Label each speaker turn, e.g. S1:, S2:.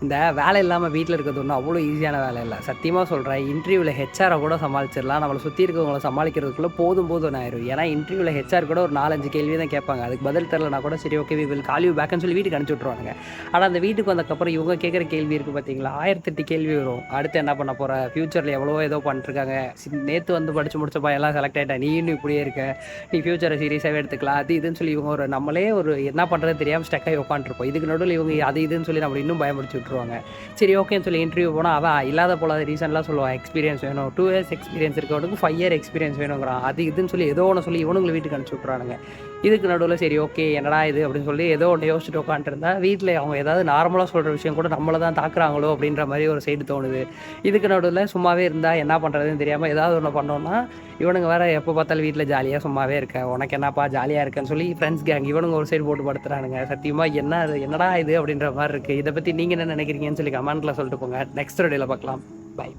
S1: இந்த வேலை இல்லாமல் வீட்டில் இருக்கிறது ஒன்றும் அவ்வளோ ஈஸியான வேலை இல்லை. சத்தியமாக சொல்கிறேன். இன்டர்வியூவில் ஹெச்ஆரை கூட சமாளிச்சிடலாம். நம்மளை சுற்றி இருக்கவங்கள சமாளிக்கிறதுக்குள்ளே போதும் ஆயிரும். ஏன்னா இன்டர்வியூவில் ஹெச்ஆர் கூட ஒரு 4, 5 கேள்வி தான் கேட்பாங்க. அதுக்கு பதில் தெரிலனா கூட சரி okay we will call you பேக்னு சொல்லி வீட்டுக்கு அனுப்பிச்சி விட்ருவாங்க. ஆனால் அந்த வீட்டுக்கு வந்ததுக்கப்புறம் இவங்க கேட்குற கேள்வி இருக்குது பார்த்தீங்களா, 1008 கேள்வி வரும். அடுத்து என்ன பண்ண போகிற, ஃப்யூச்சரில் எவ்வளவோ ஏதோ பண்ணிருக்காங்க, நேற்று வந்து படித்து முடிச்ச பையெல்லாம் செலக்ட் ஆகிட்டேன், நீ இன்னும் இப்படியே இருக்க, நீ ஃப்யூச்சரை சீரியஸாகவே எடுத்துக்கலாம், அது இதுன்னு சொல்லி இவங்க நம்மளே என்ன பண்ணுறது தெரியாமல் ஸ்டக்காகி உட்காந்துருப்போம். இதுக்கு நடுவில் இவங்க அது இதுன்னு சொல்லி நம்ம இன்னும் பயமுடிச்சு விட்ருவாங்க. சரி ஓகேன்னு சொல்லி இன்டர்வியூ போனால் அவன் இல்லாத போலாத ரீசன்லாம் சொல்லுவான். எக்ஸ்பீரியன்ஸ் வேணும், 2 இயர்ஸ் எக்ஸ்பீரியன்ஸ் இருக்கவனுக்கு 5 இயர் எக்ஸ்பீரியன்ஸ் வேணுங்கிறான். அது இதுன்னு சொல்லி ஏதோ ஒன்று சொல்லி இவனுங்களை வீட்டுக்கு அனுப்பிச்சி விட்றானுங்க. இதுக்கு நடுவில் சரி ஓகே என்னடா இது அப்படின்னு சொல்லி ஏதோ ஒன்று யோசிச்சுட்டு உட்காந்துருந்தா வீட்டில் அவங்க ஏதாவது நார்மலாக சொல்கிற விஷயம் கூட நம்மளை தான் தாக்குறாங்களோ அப்படின்ற மாதிரி ஒரு சைடு தோணுது. இதுக்கு நடுவில் சும்மாவே இருந்தால் என்ன பண்ணுறதுன்னு தெரியாமல் ஏதாவது ஒன்று பண்ணோன்னா இவனுங்க வேறு எப்போ பார்த்தாலும் வீட்டில் ஜாலியாக சும்மாவே இருக்க, உனக்கு என்னப்பா ஜாலியாக இருக்கேன்னு சொல்லி ஃப்ரெண்ட்ஸ் கேங் இவனுங்க ஒரு சைடு போட்டு படுத்துறானுங்க. சத்தியமாக என்னடா இது அப்படின்ற மாதிரி இருக்குது. இதை பற்றி நீங்கள் என்ன நினைக்கிறீங்கன்னு சொல்லி கமெண்ட்டில் சொல்லிட்டு போங்க. நெக்ஸ்ட் வீடியோவில் பார்க்கலாம். பை.